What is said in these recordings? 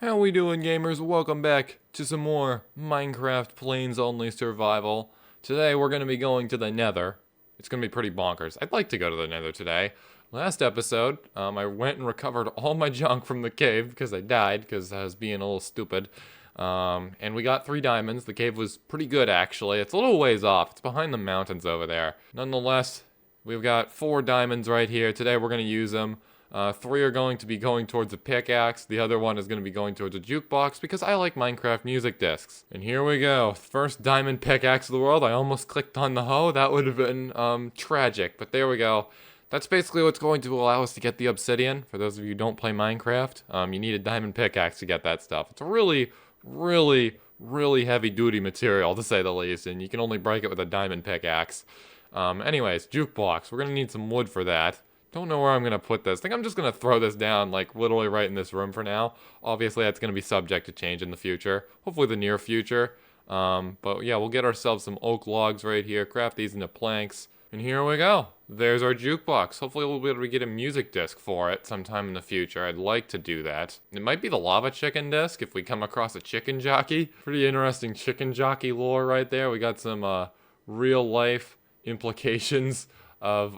How we doing, gamers? Welcome back to some more Minecraft Plains Only Survival. Today we're going to be going to the Nether. It's going to be pretty bonkers. I'd like to go to the Nether today. Last episode, I went and recovered all my junk from the cave because I died because I was being a little stupid. And we got 3 diamonds. The cave was pretty good, actually. It's a little ways off. It's behind the mountains over there. Nonetheless, we've got 4 diamonds right here. Today we're going to use them. 3 are going to be going towards a pickaxe. The other one is going to be going towards a jukebox because I like Minecraft music discs. And here we go. First diamond pickaxe of the world. I almost clicked on the hoe. That would have been tragic, but there we go. That's basically what's going to allow us to get the obsidian. For those of you who don't play Minecraft, you need a diamond pickaxe to get that stuff. It's a really heavy duty material, to say the least, and you can only break it with a diamond pickaxe. Anyways, jukebox. We're going to need some wood for that. Don't know where I'm going to put this. I think I'm just going to throw this down, like, literally right in this room for now. Obviously, that's going to be subject to change in the future. Hopefully the near future. But yeah, we'll get ourselves some oak logs right here, craft these into planks. And here we go. There's our jukebox. Hopefully we'll be able to get a music disc for it sometime in the future. I'd like to do that. It might be the lava chicken disc if we come across a chicken jockey. Pretty interesting chicken jockey lore right there. We got some real life implications of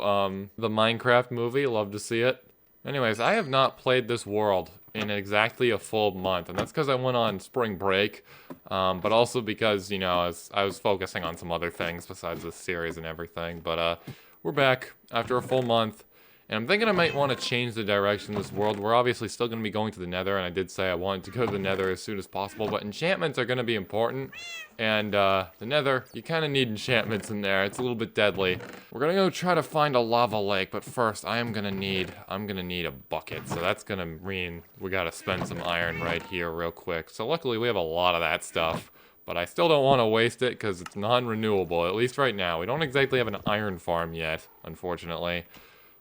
the Minecraft movie. Love to see it. Anyways, I have not played this world in exactly a full month, and that's because I went on spring break, but also because, you know, I was focusing on some other things besides this series and everything. But we're back after a full month, and I'm thinking I might want to change the direction of this world. We're obviously still going to be going to the Nether, and I did say I wanted to go to the Nether as soon as possible, but enchantments are going to be important. And the Nether, you kind of need enchantments in there. It's a little bit deadly. We're gonna go try to find a lava lake, but first I'm gonna need a bucket. So that's gonna mean we gotta spend some iron right here real quick. So luckily we have a lot of that stuff, but I still don't want to waste it because it's non-renewable, at least right now. We don't exactly have an iron farm yet, unfortunately.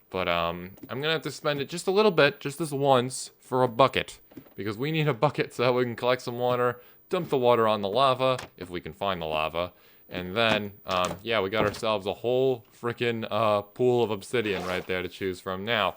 But I'm gonna have to spend it just a little bit, just this once, for a bucket. Because we need a bucket so that we can collect some water, dump the water on the lava, if we can find the lava. And then, yeah, we got ourselves a whole freaking pool of obsidian right there to choose from. Now,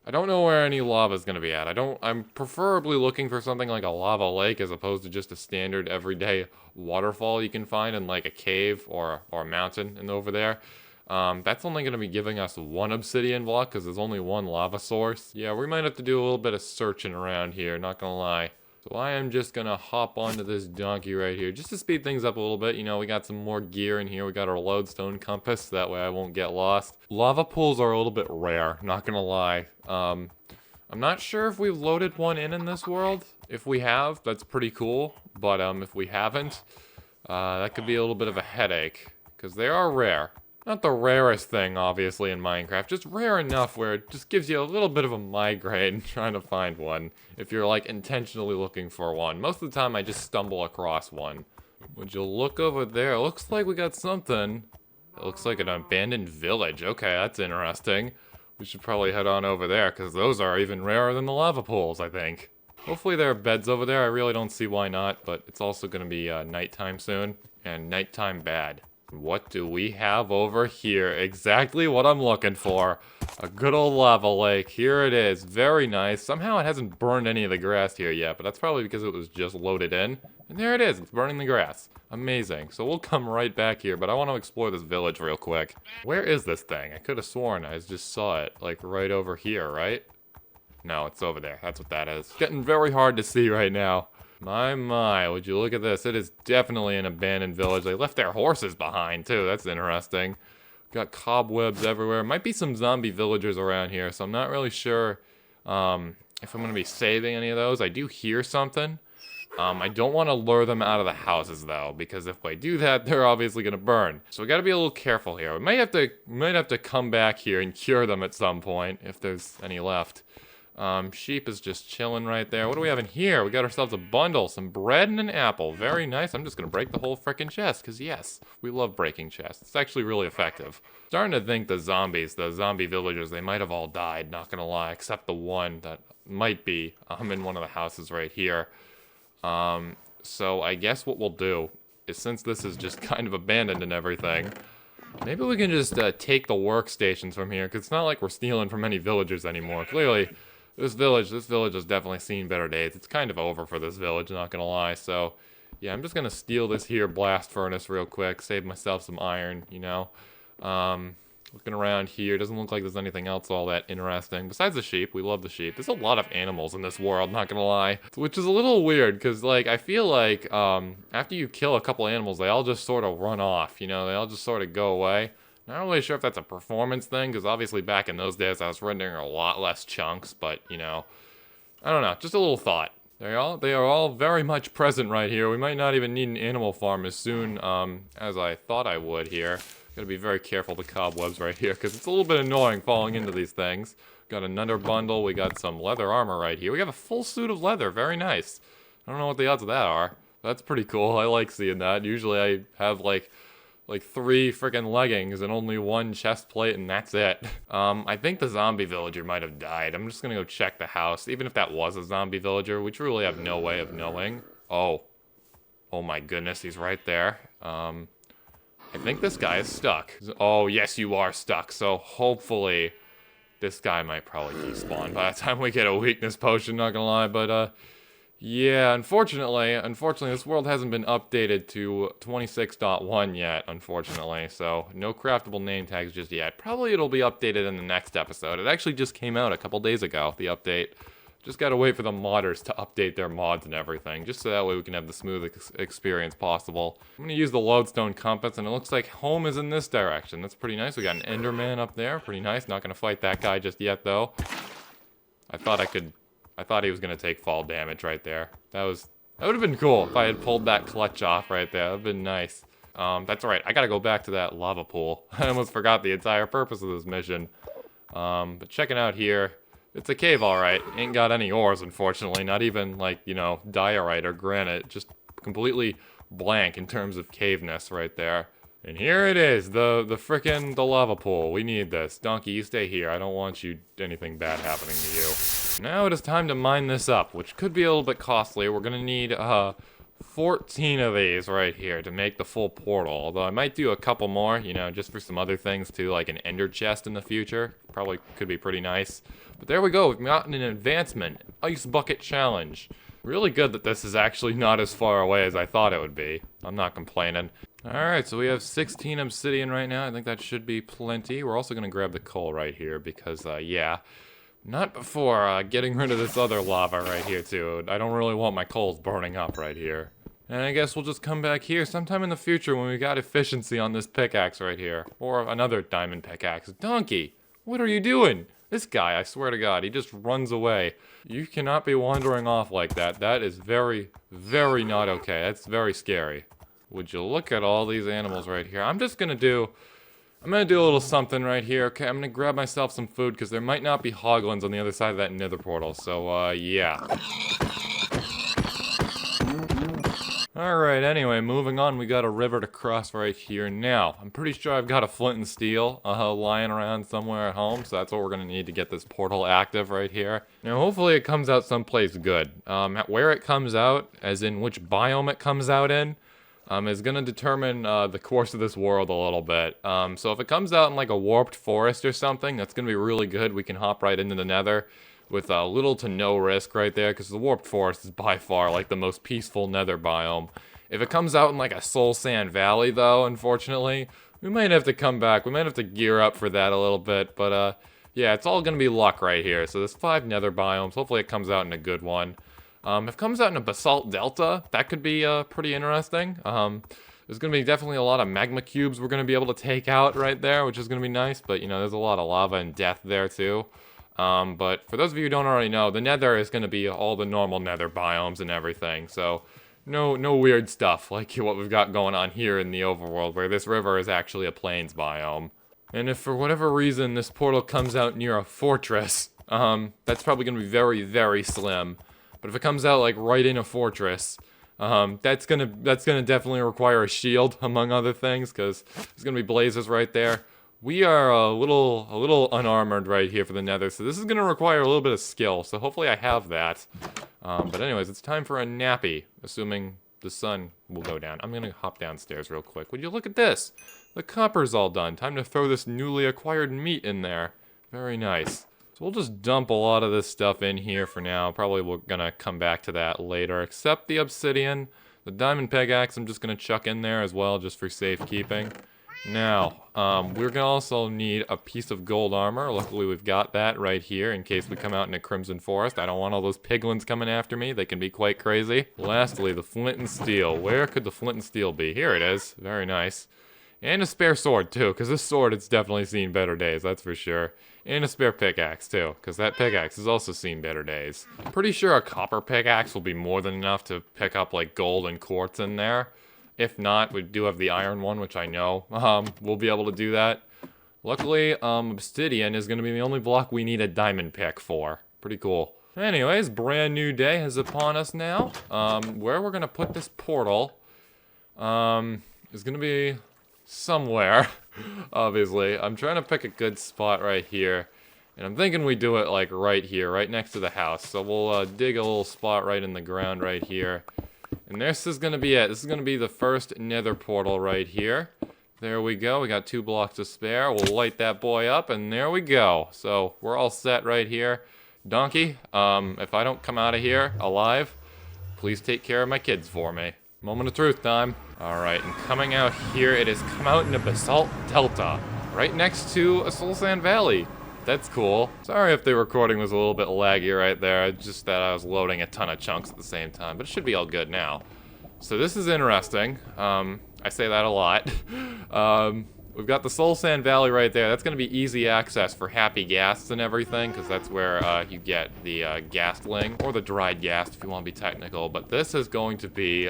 I don't know where any lava is gonna be at. I'm preferably looking for something like a lava lake as opposed to just a standard everyday waterfall you can find in like a cave or a mountain and over there. That's only going to be giving us 1 obsidian block because there's only 1 lava source. Yeah, we might have to do a little bit of searching around here, not gonna lie. So I am just gonna hop onto this donkey right here just to speed things up a little bit. You know, we got some more gear in here. We got our lodestone compass, so that way I won't get lost. Lava pools are a little bit rare, not gonna lie. I'm not sure if we've loaded one in this world. If we have, that's pretty cool. But if we haven't, that could be a little bit of a headache because they are rare. Not the rarest thing, obviously, in Minecraft. Just rare enough where it just gives you a little bit of a migraine trying to find one. If you're, like, intentionally looking for one. Most of the time, I just stumble across one. Would you look over there? It looks like we got something. It looks like an abandoned village. Okay, that's interesting. We should probably head on over there, because those are even rarer than the lava pools, I think. Hopefully there are beds over there. I really don't see why not, but it's also going to be nighttime soon. And nighttime bad. What do we have over here? Exactly what I'm looking for. A good old lava lake. Here it is. Very nice. Somehow it hasn't burned any of the grass here yet, but that's probably because it was just loaded in. And there it is. It's burning the grass. Amazing. So we'll come right back here, but I want to explore this village real quick. Where is this thing? I could have sworn I just saw it, like, right over here, right? No, it's over there. That's what that is. It's getting very hard to see right now. My, would you look at this? It is definitely an abandoned village. They left their horses behind, too. That's interesting. Got cobwebs everywhere. Might be some zombie villagers around here, so I'm not really sure if I'm going to be saving any of those. I do hear something. I don't want to lure them out of the houses, though, because if I do that, they're obviously going to burn. So we got to be a little careful here. We might have to come back here and cure them at some point, if there's any left. Sheep is just chilling right there. What do we have in here? We got ourselves a bundle, some bread and an apple. Very nice. I'm just gonna break the whole frickin' chest, because yes, we love breaking chests. It's actually really effective. Starting to think the zombie villagers, they might have all died, not gonna lie, except the one that might be in one of the houses right here. So I guess what we'll do is, since this is just kind of abandoned and everything, maybe we can just take the workstations from here, because it's not like we're stealing from any villagers anymore. Clearly, This village has definitely seen better days. It's kind of over for this village, not gonna lie. So, yeah, I'm just gonna steal this here blast furnace real quick, save myself some iron, you know. Looking around here, doesn't look like there's anything else all that interesting. Besides the sheep, we love the sheep. There's a lot of animals in this world, not gonna lie. Which is a little weird, because, like, I feel like, after you kill a couple animals, they all just sort of run off, you know? They all just sort of go away. Not really sure if that's a performance thing, because obviously back in those days I was rendering a lot less chunks, but, you know, I don't know, just a little thought. They are all very much present right here. We might not even need an animal farm as soon as I thought I would here. Gotta be very careful of the cobwebs right here, because it's a little bit annoying falling into these things. Got another bundle, we got some leather armor right here. We have a full suit of leather, very nice. I don't know what the odds of that are. That's pretty cool, I like seeing that. Usually I have like 3 freaking leggings and only 1 chest plate, and that's it. I think the zombie villager might have died. I'm just gonna go check the house. Even if that was a zombie villager, we truly have no way of knowing. Oh my goodness, he's right there. I think this guy is stuck. Oh, yes, you are stuck. So hopefully this guy might probably despawn by the time we get a weakness potion, not gonna lie. But, yeah, unfortunately, this world hasn't been updated to 26.1 yet, unfortunately. So no craftable name tags just yet. Probably it'll be updated in the next episode. It actually just came out a couple days ago, the update. Just gotta wait for the modders to update their mods and everything, just so that way we can have the smoothest experience possible. I'm gonna use the lodestone compass, and it looks like home is in this direction. That's pretty nice. We got an Enderman up there, pretty nice. Not gonna fight that guy just yet, though. I thought he was gonna take fall damage right there. That would have been cool if I had pulled that clutch off right there. That would have been nice. That's alright. I gotta go back to that lava pool. I almost forgot the entire purpose of this mission. But checking out here. It's a cave, alright. Ain't got any ores, unfortunately. Not even, like, you know, diorite or granite. Just completely blank in terms of caveness right there. And here it is, the lava pool. We need this. Donkey, you stay here. I don't want anything bad happening to you. Now it is time to mine this up, which could be a little bit costly. We're gonna need, 14 of these right here to make the full portal. Although I might do a couple more, you know, just for some other things too, like an ender chest in the future. Probably could be pretty nice. But there we go, we've gotten an advancement. Ice Bucket Challenge. Really good that this is actually not as far away as I thought it would be. I'm not complaining. Alright, so we have 16 obsidian right now. I think that should be plenty. We're also going to grab the coal right here because, yeah. Not before getting rid of this other lava right here, too. I don't really want my coals burning up right here. And I guess we'll just come back here sometime in the future when we got efficiency on this pickaxe right here. Or another diamond pickaxe. Donkey, what are you doing? This guy, I swear to God, he just runs away. You cannot be wandering off like that. That is very, very not okay. That's very scary. Would you look at all these animals right here? I'm gonna do a little something right here. Okay, I'm gonna grab myself some food because there might not be hoglins on the other side of that nether portal. So, yeah. Alright, anyway, moving on, we got a river to cross right here. Now, I'm pretty sure I've got a flint and steel lying around somewhere at home, so that's what we're gonna need to get this portal active right here. Now, hopefully it comes out someplace good. Where it comes out, as in which biome it comes out in, is gonna determine the course of this world a little bit. So if it comes out in like a warped forest or something, that's gonna be really good. We can hop right into the nether with little to no risk right there, because the warped forest is by far like the most peaceful nether biome. If it comes out in like a soul sand valley though, unfortunately, we might have to come back. We might have to gear up for that a little bit, but yeah, it's all gonna be luck right here. So there's 5 nether biomes. Hopefully it comes out in a good one. If it comes out in a basalt delta, that could be pretty interesting. There's gonna be definitely a lot of magma cubes we're gonna be able to take out right there, which is gonna be nice, but you know, there's a lot of lava and death there too. But for those of you who don't already know, the nether is going to be all the normal nether biomes and everything, so no weird stuff like what we've got going on here in the overworld, where this river is actually a plains biome. And if for whatever reason this portal comes out near a fortress, that's probably going to be very, very slim. But if it comes out like right in a fortress, that's gonna definitely require a shield, among other things, because there's going to be blazes right there. We are a little unarmored right here for the nether, so this is going to require a little bit of skill, so hopefully I have that. But anyways, it's time for a nappy, assuming the sun will go down. I'm going to hop downstairs real quick. Would you look at this? The copper's all done. Time to throw this newly acquired meat in there. Very nice. So we'll just dump a lot of this stuff in here for now. Probably we're gonna come back to that later, except the obsidian. The diamond pickaxe I'm just gonna chuck in there as well, just for safekeeping. Now, we're gonna also need a piece of gold armor. Luckily we've got that right here in case we come out in a crimson forest. I don't want all those piglins coming after me. They can be quite crazy. Lastly, the flint and steel. Where could the flint and steel be? Here it is. Very nice. And a spare sword too, because this sword it's definitely seen better days, that's for sure. And a spare pickaxe too, because that pickaxe has also seen better days. I'm pretty sure a copper pickaxe will be more than enough to pick up like gold and quartz in there. If not, we do have the iron one, which I know we'll be able to do that. Luckily, obsidian is going to be the only block we need a diamond pick for. Pretty cool. Anyways, brand new day is upon us now. Where we're going to put this portal is going to be somewhere, obviously. I'm trying to pick a good spot right here. And I'm thinking we do it like right here, right next to the house. So we'll dig a little spot right in the ground right here. And this is going to be it. This is going to be the first nether portal right here. There we go. We got 2 blocks to spare. We'll light that boy up, and there we go. So we're all set right here. Donkey, if I don't come out of here alive, please take care of my kids for me. Moment of truth time. Alright, and coming out here, it has come out in a basalt delta, right next to a soul sand valley. That's cool. Sorry if the recording was a little bit laggy right there, just that I was loading a ton of chunks at the same time, but it should be all good now. So this is interesting. I say that a lot. We've got the Soul Sand Valley right there. That's going to be easy access for happy ghasts and everything, because that's where you get the ghastling, or the dried ghast if you want to be technical. But this is going to be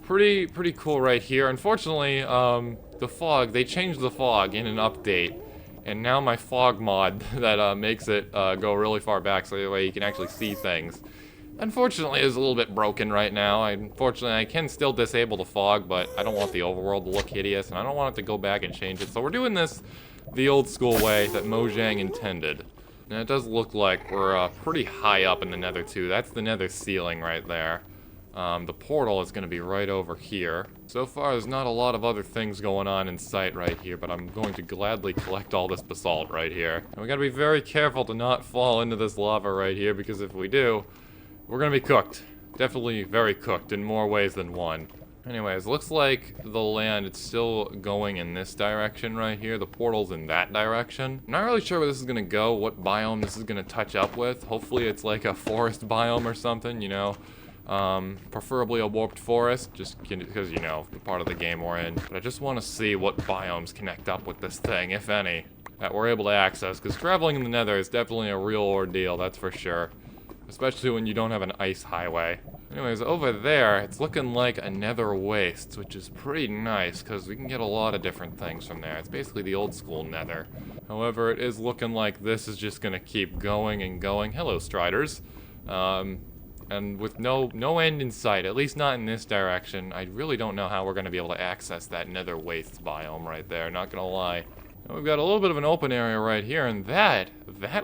pretty cool right here. Unfortunately, the fog, they changed the fog in an update. And now my fog mod that makes it go really far back so that way you can actually see things, unfortunately is a little bit broken right now. Unfortunately, I can still disable the fog, but I don't want the overworld to look hideous, and I don't want it to go back and change it. So we're doing this the old school way that Mojang intended. And it does look like we're pretty high up in the nether too. That's the nether ceiling right there. The portal is going to be right over here. So far, there's not a lot of other things going on in sight right here, but I'm going to gladly collect all this basalt right here. And we got to be very careful to not fall into this lava right here, because if we do, we're going to be cooked. Definitely very cooked in more ways than one. Anyways, looks like the land, it's still going in this direction right here. The portal's in that direction. I'm not really sure where this is going to go, what biome this is going to touch up with. Hopefully it's like a forest biome or something, you know. Preferably a warped forest, just because, you know, the part of the game we're in. But I just want to see what biomes connect up with this thing, if any, that we're able to access. Because traveling in the nether is definitely a real ordeal, that's for sure. Especially when you don't have an ice highway. Anyways, over there, it's looking like a nether waste, which is pretty nice, because we can get a lot of different things from there. It's basically the old school nether. However, it is looking like this is just going to keep going and going. Hello, Striders. And with no end in sight, at least not in this direction, I really don't know how we're going to be able to access that nether wastes biome right there, not going to lie. And we've got a little bit of an open area right here, and that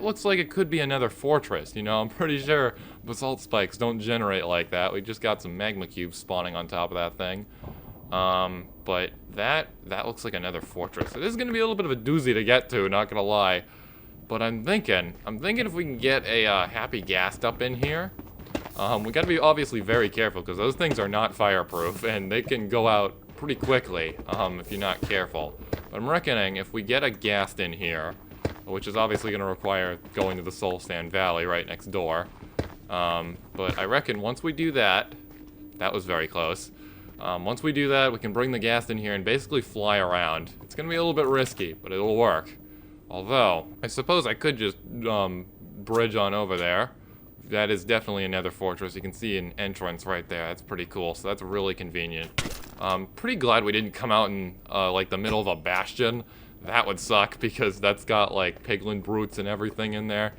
looks like it could be another fortress, you know? I'm pretty sure basalt spikes don't generate like that. We just got some magma cubes spawning on top of that thing. But that looks like another fortress. It is going to be a little bit of a doozy to get to, not going to lie. But I'm thinking if we can get a happy ghast up in here. We gotta be obviously very careful, because those things are not fireproof, and they can go out pretty quickly, if you're not careful. But I'm reckoning if we get a ghast in here, which is obviously gonna require going to the Soul Sand Valley right next door. But I reckon once we do that was very close. Once we do that, we can bring the ghast in here and basically fly around. It's gonna be a little bit risky, but it'll work. Although, I suppose I could just, bridge on over there. That is definitely another fortress. You can see an entrance right there. That's pretty cool. So that's really convenient. Pretty glad we didn't come out in like the middle of a bastion. That would suck, because that's got like piglin brutes and everything in there.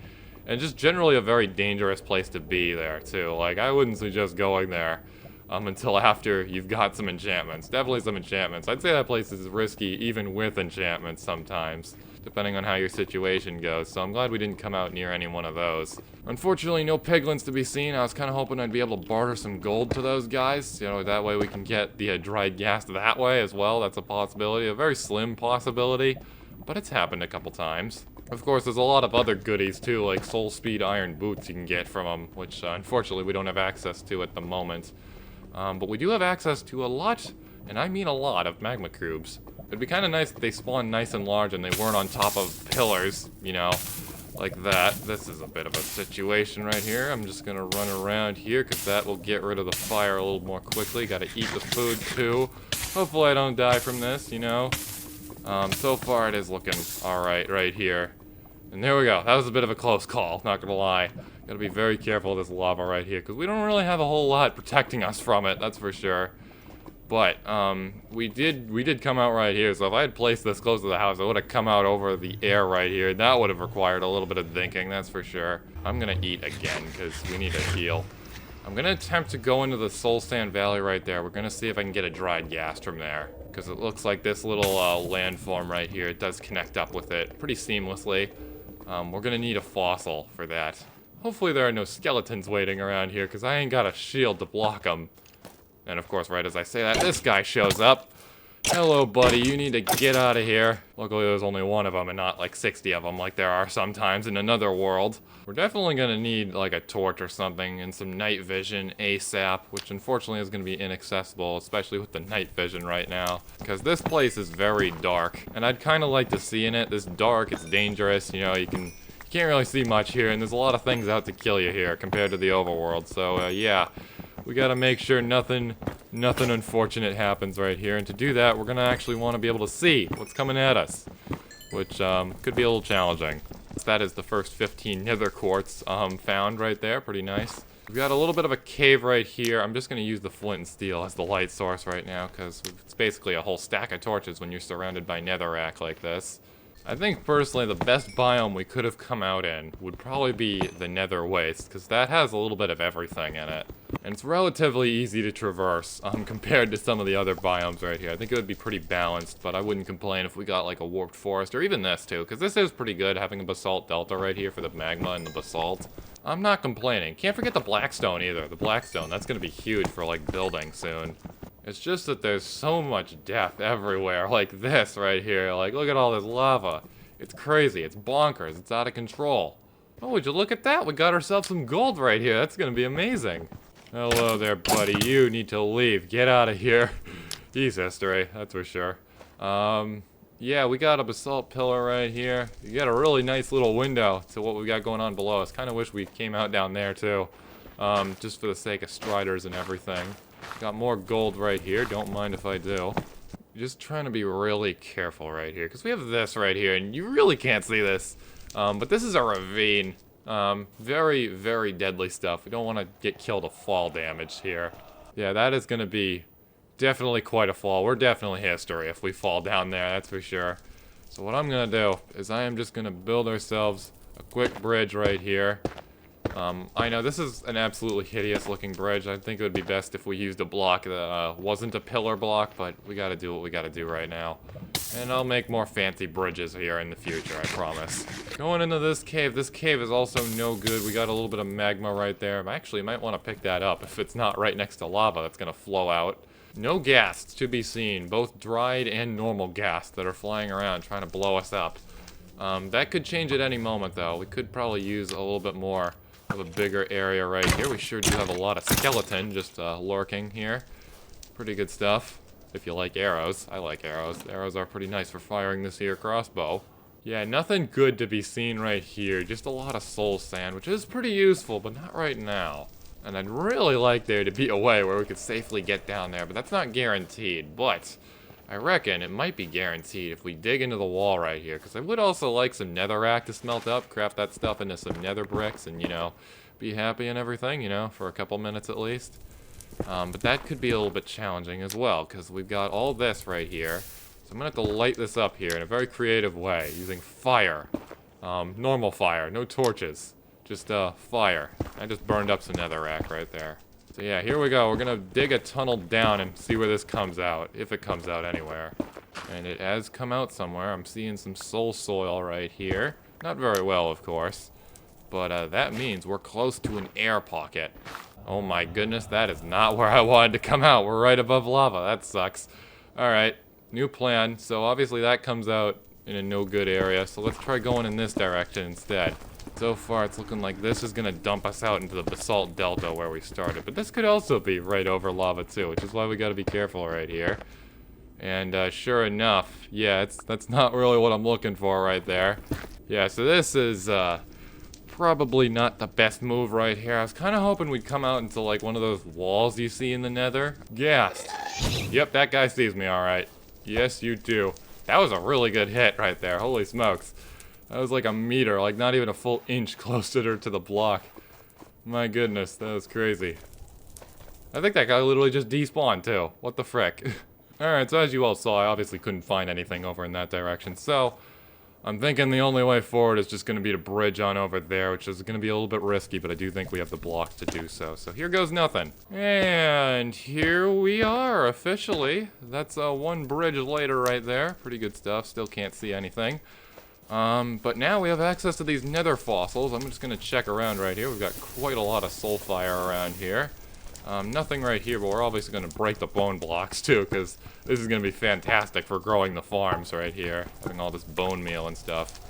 And just generally a very dangerous place to be there too. Like, I wouldn't suggest going there until after you've got some enchantments. Definitely some enchantments. I'd say that place is risky even with enchantments sometimes, depending on how your situation goes, so I'm glad we didn't come out near any one of those. Unfortunately, no piglins to be seen. I was kind of hoping I'd be able to barter some gold to those guys, you know, that way we can get the dried ghast that way as well. That's a possibility, a very slim possibility, but it's happened a couple times. Of course, there's a lot of other goodies too, like soul speed iron boots you can get from them, which unfortunately we don't have access to at the moment. But we do have access to a lot, and I mean a lot, of magma cubes. It'd be kind of nice if they spawned nice and large and they weren't on top of pillars, you know, like that. This is a bit of a situation right here. I'm just gonna run around here, because that will get rid of the fire a little more quickly. Gotta eat the food too. Hopefully I don't die from this, you know. So far it is looking alright right here. And there we go. That was a bit of a close call, not gonna lie. Gotta be very careful of this lava right here, because we don't really have a whole lot protecting us from it, that's for sure. But, we did come out right here, so if I had placed this close to the house, I would have come out over the air right here. That would have required a little bit of thinking, that's for sure. I'm gonna eat again, because we need a heal. I'm gonna attempt to go into the Soul Sand Valley right there. We're gonna see if I can get a dried ghast from there, because it looks like this little landform right here, it does connect up with it pretty seamlessly. We're gonna need a fossil for that. Hopefully there are no skeletons waiting around here, because I ain't got a shield to block them. And of course, right as I say that, this guy shows up. Hello, buddy, you need to get out of here. Luckily, there's only one of them and not like 60 of them like there are sometimes in another world. We're definitely gonna need like a torch or something and some night vision ASAP, which unfortunately is gonna be inaccessible, especially with the night vision right now, because this place is very dark, and I'd kind of like to see in it. This dark, it's dangerous, you know, you can't really see much here, and there's a lot of things out to kill you here compared to the overworld, so yeah. We gotta make sure nothing unfortunate happens right here, and to do that, we're gonna actually want to be able to see what's coming at us, which could be a little challenging. So that is the first 15 nether quartz found right there, pretty nice. We've got a little bit of a cave right here. I'm just gonna use the flint and steel as the light source right now, because it's basically a whole stack of torches when you're surrounded by netherrack like this. I think personally the best biome we could have come out in would probably be the nether waste, because that has a little bit of everything in it. And it's relatively easy to traverse compared to some of the other biomes right here. I think it would be pretty balanced, but I wouldn't complain if we got like a warped forest, or even this too, because this is pretty good, having a basalt delta right here for the magma and the basalt. I'm not complaining. Can't forget the blackstone either. The blackstone, that's going to be huge for like building soon. It's just that there's so much death everywhere, like this right here. Like, look at all this lava. It's crazy, it's bonkers, it's out of control. Oh, would you look at that? We got ourselves some gold right here. That's gonna be amazing. Hello there, buddy. You need to leave. Get out of here. He's history, that's for sure. Yeah, we got a basalt pillar right here. You got a really nice little window to what we got going on below us. Kind of wish we came out down there too, just for the sake of striders and everything. Got more gold right here, don't mind if I do. Just trying to be really careful right here, because we have this right here, and you really can't see this. But this is a ravine. Very, very deadly stuff. We don't want to get killed of fall damage here. Yeah, that is going to be definitely quite a fall. We're definitely history if we fall down there, that's for sure. So what I'm going to do is I am just going to build ourselves a quick bridge right here. I know this is an absolutely hideous looking bridge. I think it would be best if we used a block that wasn't a pillar block, but we gotta do what we gotta do right now. And I'll make more fancy bridges here in the future, I promise. Going into this cave is also no good. We got a little bit of magma right there. I actually might want to pick that up if it's not right next to lava that's gonna flow out. No ghasts to be seen, both dried and normal ghasts that are flying around trying to blow us up. That could change at any moment though. We could probably use a little bit more of a bigger area right here. We sure do have a lot of skeleton just lurking here. Pretty good stuff. If you like arrows. I like arrows. Arrows are pretty nice for firing this here crossbow. Yeah, nothing good to be seen right here. Just a lot of soul sand, which is pretty useful, but not right now. And I'd really like there to be a way where we could safely get down there, but that's not guaranteed. But I reckon it might be guaranteed if we dig into the wall right here, because I would also like some netherrack to smelt up, craft that stuff into some nether bricks, and, you know, be happy and everything, you know, for a couple minutes at least. But that could be a little bit challenging as well, because we've got all this right here. So I'm going to have to light this up here in a very creative way, using fire. Normal fire, no torches, just fire. I just burned up some netherrack right there. So yeah, here we go. We're gonna dig a tunnel down and see where this comes out, if it comes out anywhere. And it has come out somewhere. I'm seeing some soul soil right here. Not very well, of course. But that means we're close to an air pocket. Oh my goodness, that is not where I wanted to come out. We're right above lava. That sucks. Alright, new plan. So obviously that comes out in a no good area, so let's try going in this direction instead. So far, it's looking like this is gonna dump us out into the basalt delta where we started, but this could also be right over lava too, which is why we gotta be careful right here. And sure enough, yeah, that's not really what I'm looking for right there. Yeah, so this is probably not the best move right here. I was kind of hoping we'd come out into like one of those walls you see in the Nether. Gassed. Yep, that guy sees me all right. Yes, you do. That was a really good hit right there. Holy smokes. That was like a meter, like not even a full inch closer to the block. My goodness, that was crazy. I think that guy literally just despawned too. What the frick? Alright, so as you all saw, I obviously couldn't find anything over in that direction. So, I'm thinking the only way forward is just going to be to bridge on over there, which is going to be a little bit risky, but I do think we have the blocks to do so. So here goes nothing. And here we are, officially. That's one bridge later right there. Pretty good stuff. Still can't see anything. But now we have access to these nether fossils. I'm just going to check around right here. We've got quite a lot of soulfire around here. Nothing right here, but we're obviously going to break the bone blocks too, because this is going to be fantastic for growing the farms right here. Having all this bone meal and stuff.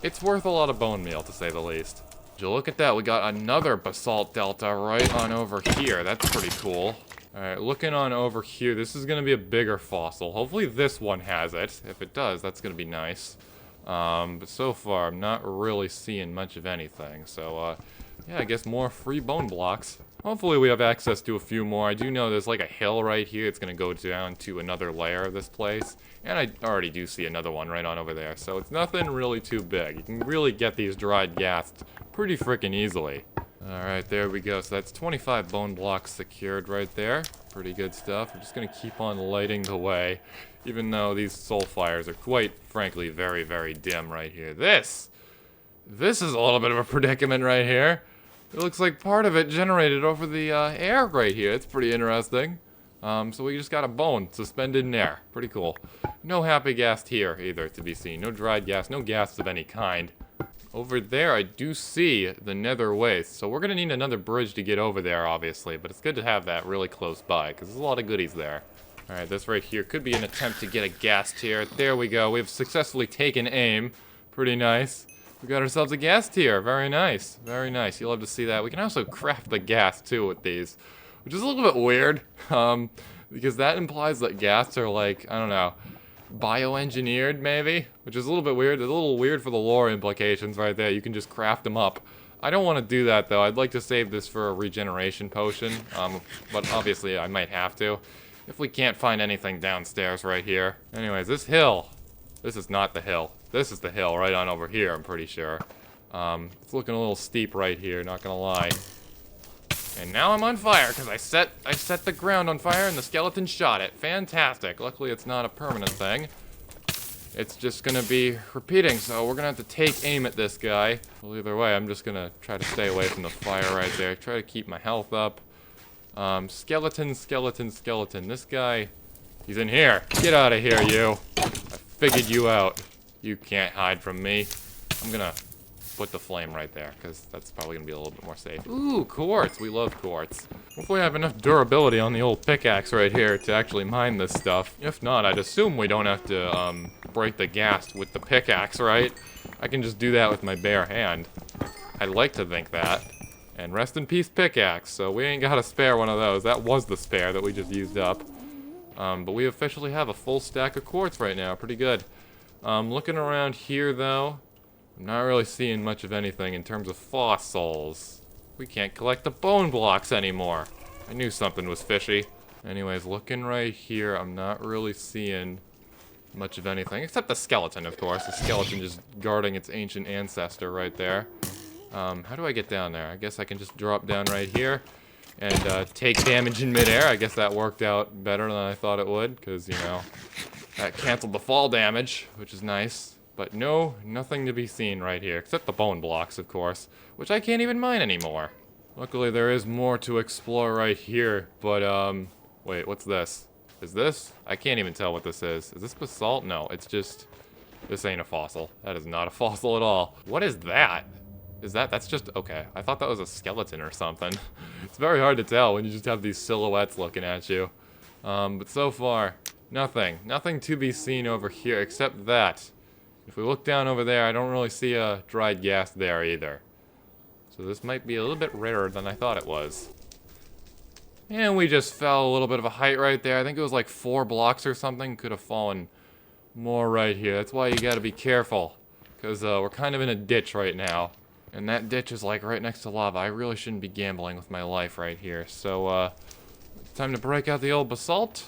It's worth a lot of bone meal, to say the least. Would you look at that, we got another basalt delta right on over here. That's pretty cool. Alright, looking on over here, this is going to be a bigger fossil. Hopefully this one has it. If it does, that's going to be nice. But so far, I'm not really seeing much of anything. So, yeah, I guess more free bone blocks. Hopefully we have access to a few more. I do know there's like a hill right here. It's going to go down to another layer of this place. And I already do see another one right on over there. So it's nothing really too big. You can really get these dried ghasts pretty freaking easily. Alright, there we go. So that's 25 bone blocks secured right there. Pretty good stuff. I'm just going to keep on lighting the way. Even though these soul fires are quite, frankly, very, very dim right here. This is a little bit of a predicament right here. It looks like part of it generated over the air right here. It's pretty interesting. So we just got a bone suspended in air. Pretty cool. No happy gas here either to be seen. No dried gas, no gas of any kind. Over there, I do see the nether waste. So we're going to need another bridge to get over there, obviously. But it's good to have that really close by, because there's a lot of goodies there. Alright, this right here could be an attempt to get a ghast here. There we go. We've successfully taken aim. Pretty nice. We got ourselves a ghast here. Very nice. Very nice. You'll love to see that. We can also craft the ghast too with these, which is a little bit weird. Because that implies that ghasts are like, I don't know, bioengineered maybe? Which is a little bit weird. It's a little weird for the lore implications right there. You can just craft them up. I don't want to do that though. I'd like to save this for a regeneration potion. But obviously I might have to. If we can't find anything downstairs right here. Anyways, this hill. This is not the hill. This is the hill right on over here, I'm pretty sure. It's looking a little steep right here, not gonna lie. And now I'm on fire, because I set the ground on fire and the skeleton shot it. Fantastic. Luckily it's not a permanent thing. It's just gonna be repeating, so we're gonna have to take aim at this guy. Well, either way, I'm just gonna try to stay away from the fire right there. Try to keep my health up. Skeleton, skeleton, skeleton. This guy, he's in here. Get out of here, you. I figured you out. You can't hide from me. I'm gonna put the flame right there, because that's probably gonna be a little bit more safe. Ooh, quartz. We love quartz. Hopefully I have enough durability on the old pickaxe right here to actually mine this stuff. If not, I'd assume we don't have to, break the ghast with the pickaxe, right? I can just do that with my bare hand. I'd like to think that. And rest in peace pickaxe, so we ain't got a spare one of those. That was the spare that we just used up. But we officially have a full stack of quartz right now. Pretty good. Looking around here, though, I'm not really seeing much of anything in terms of fossils. We can't collect the bone blocks anymore. I knew something was fishy. Anyways, looking right here, I'm not really seeing much of anything. Except the skeleton, of course. The skeleton just guarding its ancient ancestor right there. How do I get down there? I guess I can just drop down right here and take damage in midair. I guess that worked out better than I thought it would, because, you know, that canceled the fall damage, which is nice. But no, nothing to be seen right here, except the bone blocks, of course, which I can't even mine anymore. Luckily, there is more to explore right here, but, wait, what's this? Is this? I can't even tell what this is. Is this basalt? No, it's just... This ain't a fossil. That is not a fossil at all. What is that? That's just, okay. I thought that was a skeleton or something. It's very hard to tell when you just have these silhouettes looking at you. But so far, nothing. Nothing to be seen over here except that. If we look down over there, I don't really see a dried ghast there either. So this might be a little bit rarer than I thought it was. And we just fell a little bit of a height right there. I think it was like 4 blocks or something. Could have fallen more right here. That's why you gotta be careful. Because we're kind of in a ditch right now. And that ditch is like right next to lava. I really shouldn't be gambling with my life right here. So, it's time to break out the old basalt.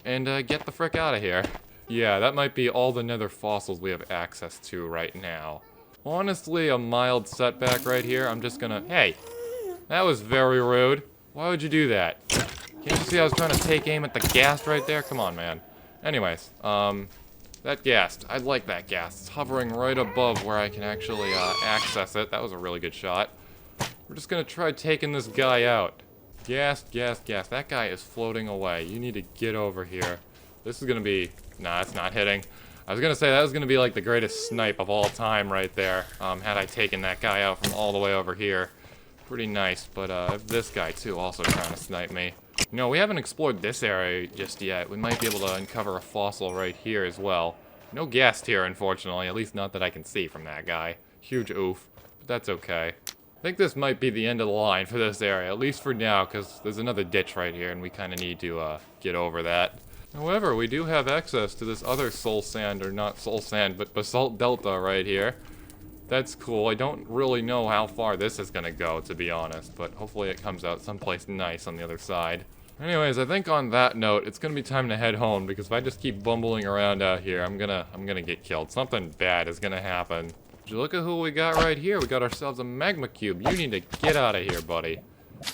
And get the frick out of here. Yeah, that might be all the nether fossils we have access to right now. Honestly, a mild setback right here. I'm just gonna... Hey! That was very rude. Why would you do that? Can't you see I was trying to take aim at the ghast right there? Come on, man. Anyways, that ghast. I like that ghast. It's hovering right above where I can actually access it. That was a really good shot. We're just gonna try taking this guy out. Ghast, ghast, ghast. That guy is floating away. You need to get over here. This is gonna be... Nah, it's not hitting. I was gonna say that was gonna be like the greatest snipe of all time right there. Had I taken that guy out from all the way over here. Pretty nice, but this guy too also trying to snipe me. No, we haven't explored this area just yet. We might be able to uncover a fossil right here as well. No ghast here, unfortunately. At least not that I can see from that guy. Huge oof, but that's okay. I think this might be the end of the line for this area, at least for now, because there's another ditch right here, and we kind of need to get over that. However, we do have access to this other soul sand, or not soul sand, but basalt delta right here. That's cool. I don't really know how far this is going to go, to be honest, but hopefully it comes out someplace nice on the other side. Anyways, I think on that note, it's going to be time to head home, because if I just keep bumbling around out here, I'm gonna get killed. Something bad is going to happen. Would you look at who we got right here? We got ourselves a magma cube. You need to get out of here, buddy.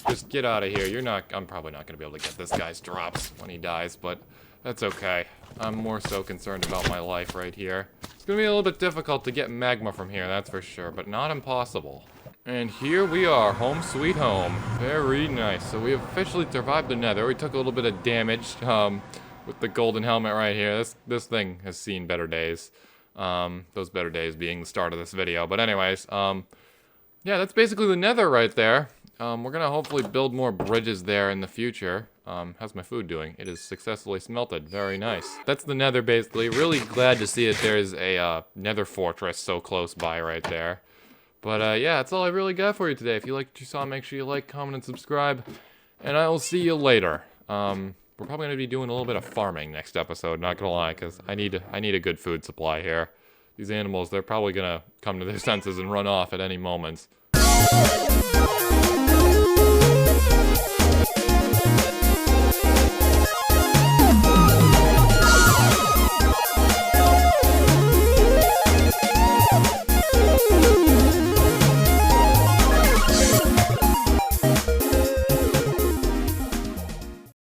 Just get out of here. I'm probably not going to be able to get this guy's drops when he dies, but that's okay. I'm more so concerned about my life right here. It's gonna be a little bit difficult to get magma from here, that's for sure, but not impossible. And here we are, home sweet home. Very nice. So we have officially survived the nether. We took a little bit of damage with the golden helmet right here. This thing has seen better days. Those better days being the start of this video. But anyways, yeah, that's basically the nether right there. We're gonna hopefully build more bridges there in the future. How's my food doing? It is successfully smelted. Very nice. That's the nether, basically. Really glad to see that there's a nether fortress so close by right there. But yeah, that's all I really got for you today. If you liked what you saw, make sure you like, comment, and subscribe. And I will see you later. We're probably gonna be doing a little bit of farming next episode, not gonna lie, because I need a good food supply here. These animals, they're probably gonna come to their senses and run off at any moment.